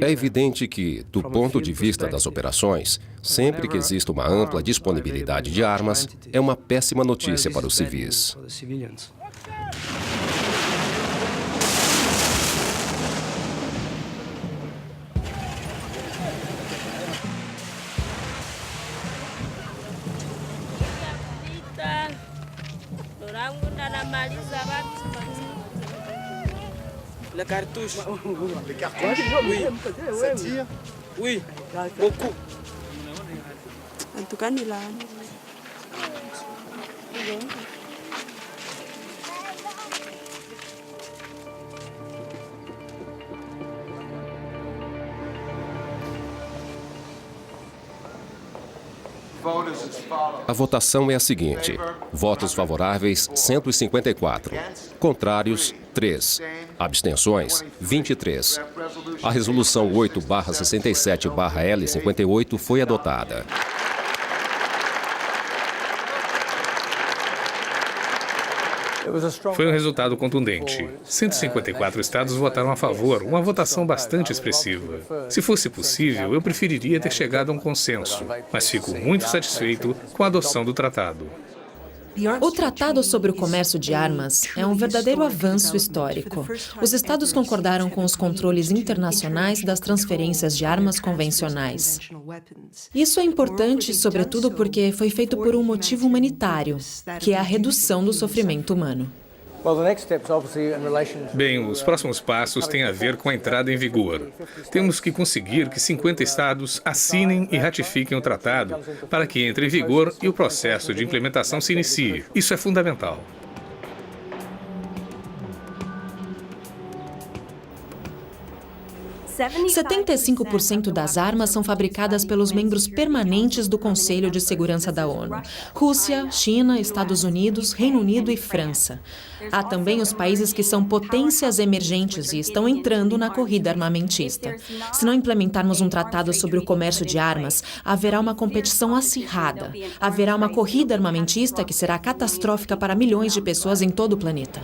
É evidente que, do ponto de vista das operações, sempre que existe uma ampla disponibilidade de armas, é uma péssima notícia para os civis. Le cartouche. Le cartouche? Oui. Ça tire? Oui. Beaucoup. En tout cas, là. A votação é a seguinte: votos favoráveis, 154. Contrários, 3. Abstenções, 23. A resolução 8/67/L58 foi adotada. Foi um resultado contundente. 154 estados votaram a favor, uma votação bastante expressiva. Se fosse possível, eu preferiria ter chegado a um consenso, mas fico muito satisfeito com a adoção do tratado. O Tratado sobre o Comércio de Armas é um verdadeiro avanço histórico. Os estados concordaram com os controles internacionais das transferências de armas convencionais. Isso é importante, sobretudo porque foi feito por um motivo humanitário, que é a redução do sofrimento humano. Bem, os próximos passos têm a ver com a entrada em vigor. Temos que conseguir que 50 estados assinem e ratifiquem o tratado para que entre em vigor e o processo de implementação se inicie. Isso é fundamental. – 75% das armas são fabricadas pelos membros permanentes do Conselho de Segurança da ONU: Rússia, China, Estados Unidos, Reino Unido e França. Há também os países que são potências emergentes e estão entrando na corrida armamentista. Se não implementarmos um tratado sobre o comércio de armas, haverá uma competição acirrada. Haverá uma corrida armamentista que será catastrófica para milhões de pessoas em todo o planeta.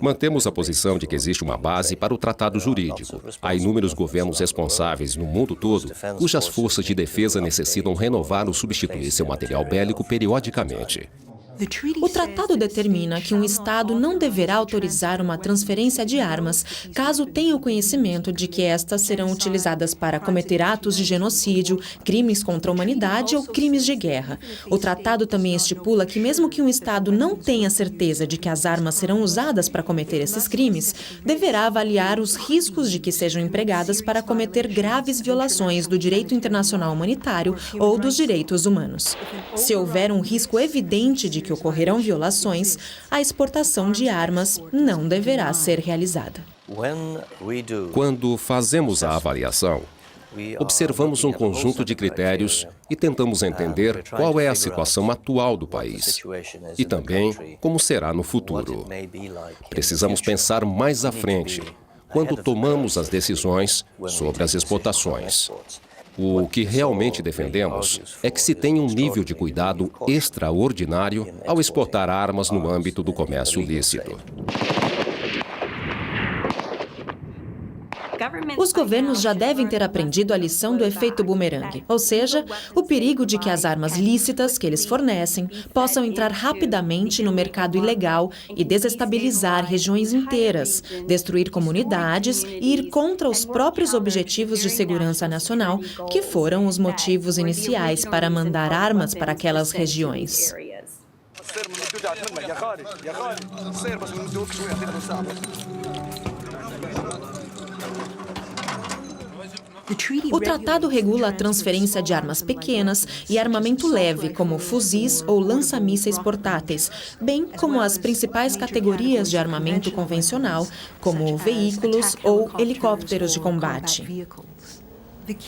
Mantemos a posição de que existe uma base para o tratado jurídico. Há inúmeros governos responsáveis no mundo todo cujas forças de defesa necessitam renovar ou substituir seu material bélico periodicamente. O tratado determina que um Estado não deverá autorizar uma transferência de armas caso tenha o conhecimento de que estas serão utilizadas para cometer atos de genocídio, crimes contra a humanidade ou crimes de guerra. O tratado também estipula que mesmo que um Estado não tenha certeza de que as armas serão usadas para cometer esses crimes, deverá avaliar os riscos de que sejam empregadas para cometer graves violações do direito internacional humanitário ou dos direitos humanos. Se houver um risco evidente de que ocorrerão violações, a exportação de armas não deverá ser realizada. Quando fazemos a avaliação, observamos um conjunto de critérios e tentamos entender qual é a situação atual do país e também como será no futuro. Precisamos pensar mais à frente quando tomamos as decisões sobre as exportações. O que realmente defendemos é que se tenha um nível de cuidado extraordinário ao exportar armas no âmbito do comércio lícito. Os governos já devem ter aprendido a lição do efeito bumerangue, ou seja, o perigo de que as armas lícitas que eles fornecem possam entrar rapidamente no mercado ilegal e desestabilizar regiões inteiras, destruir comunidades e ir contra os próprios objetivos de segurança nacional, que foram os motivos iniciais para mandar armas para aquelas regiões. O tratado regula a transferência de armas pequenas e armamento leve, como fuzis ou lança-mísseis portáteis, bem como as principais categorias de armamento convencional, como veículos ou helicópteros de combate.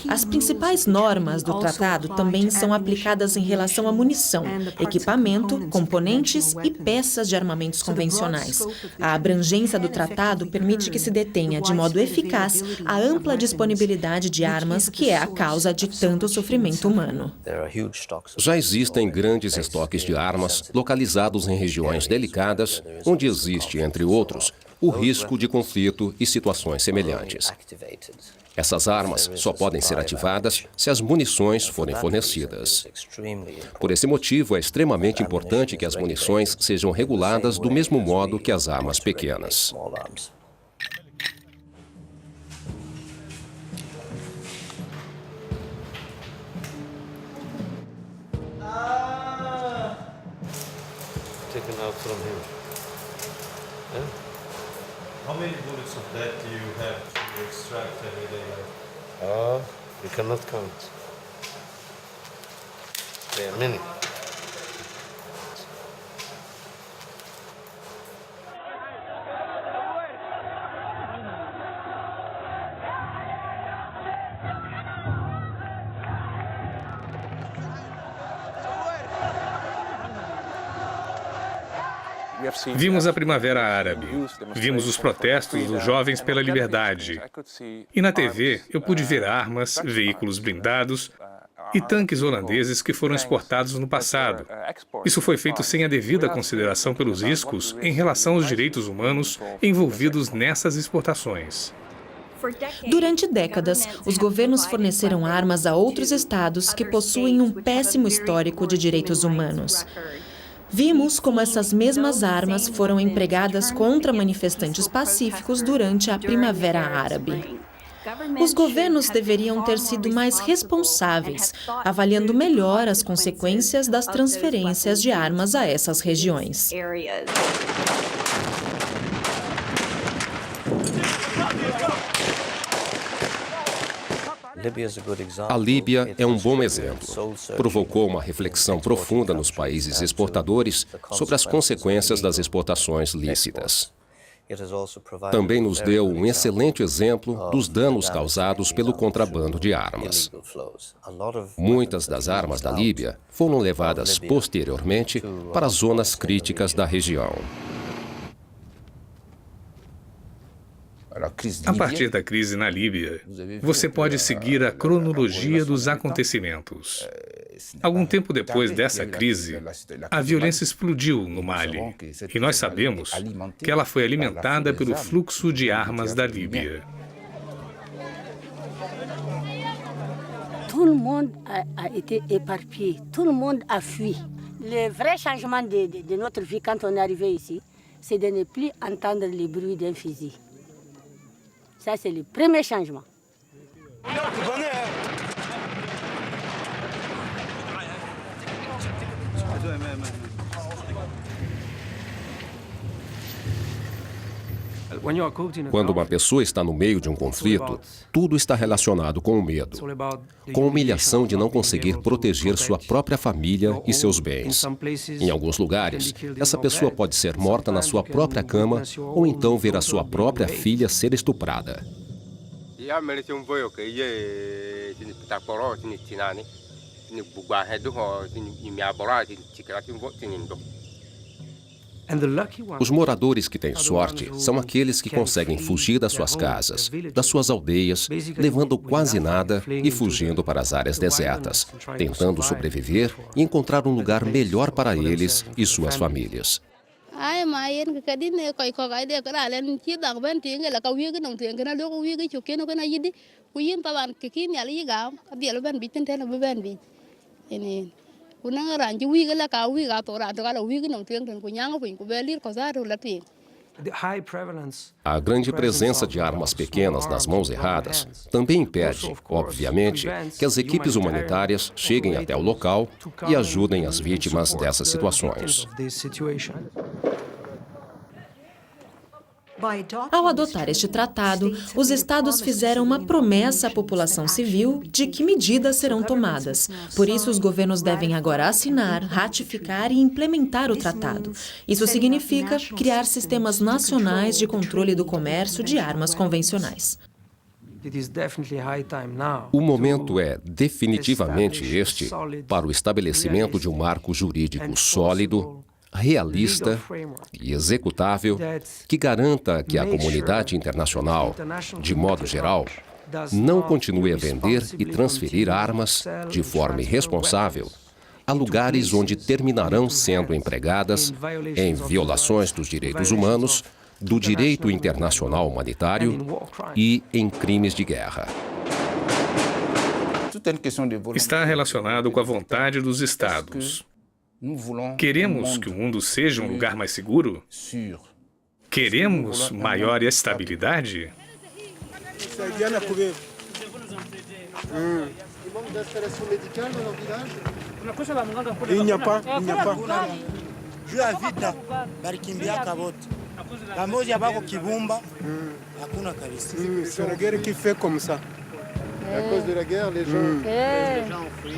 As principais normas do tratado também são aplicadas em relação à munição, equipamento, componentes e peças de armamentos convencionais. A abrangência do tratado permite que se detenha de modo eficaz a ampla disponibilidade de armas que é a causa de tanto sofrimento humano. Já existem grandes estoques de armas localizados em regiões delicadas, onde existe, entre outros, o risco de conflito e situações semelhantes. Essas armas só podem ser ativadas se as munições forem fornecidas. Por esse motivo, é extremamente importante que as munições sejam reguladas do mesmo modo que as armas pequenas. Taken out from him. Yeah? How many bullets of that do you have to extract every day? You cannot count. There are many. Vimos a Primavera Árabe, vimos os protestos dos jovens pela liberdade. E na TV eu pude ver armas, veículos blindados e tanques holandeses que foram exportados no passado. Isso foi feito sem a devida consideração pelos riscos em relação aos direitos humanos envolvidos nessas exportações. Durante décadas, os governos forneceram armas a outros estados que possuem um péssimo histórico de direitos humanos. Vimos como essas mesmas armas foram empregadas contra manifestantes pacíficos durante a Primavera Árabe. Os governos deveriam ter sido mais responsáveis, avaliando melhor as consequências das transferências de armas a essas regiões. A Líbia é um bom exemplo. Provocou uma reflexão profunda nos países exportadores sobre as consequências das exportações lícitas. Também nos deu um excelente exemplo dos danos causados pelo contrabando de armas. Muitas das armas da Líbia foram levadas posteriormente para zonas críticas da região. A partir da crise na Líbia, você pode seguir a cronologia dos acontecimentos. Algum tempo depois dessa crise, a violência explodiu no Mali, e nós sabemos que ela foi alimentada pelo fluxo de armas da Líbia. Tout le monde a été éparpillé, tout le monde a fui. Le vrai changement de notre vie quand on est arrivé ici, c'est de ne plus entendre les bruits d'un fusil. Ça, c'est le premier changement. Quando uma pessoa está no meio de um conflito, tudo está relacionado com o medo, com a humilhação de não conseguir proteger sua própria família e seus bens. Em alguns lugares, essa pessoa pode ser morta na sua própria cama ou então ver a sua própria filha ser estuprada. Os moradores que têm sorte são aqueles que conseguem fugir das suas casas, das suas aldeias, levando quase nada e fugindo para as áreas desertas, tentando sobreviver e encontrar um lugar melhor para eles e suas famílias. A grande presença de armas pequenas nas mãos erradas também impede, obviamente, que as equipes humanitárias cheguem até o local e ajudem as vítimas dessas situações. Ao adotar este tratado, os estados fizeram uma promessa à população civil de que medidas serão tomadas. Por isso, os governos devem agora assinar, ratificar e implementar o tratado. Isso significa criar sistemas nacionais de controle do comércio de armas convencionais. O momento é definitivamente este para o estabelecimento de um marco jurídico sólido, realista e executável que garanta que a comunidade internacional, de modo geral, não continue a vender e transferir armas de forma irresponsável a lugares onde terminarão sendo empregadas em violações dos direitos humanos do direito internacional humanitário e em crimes de guerra. Está relacionado com a vontade dos Estados. Queremos que o mundo seja um lugar mais seguro? Queremos maior estabilidade? À cause de la guerre, les gens ont fui.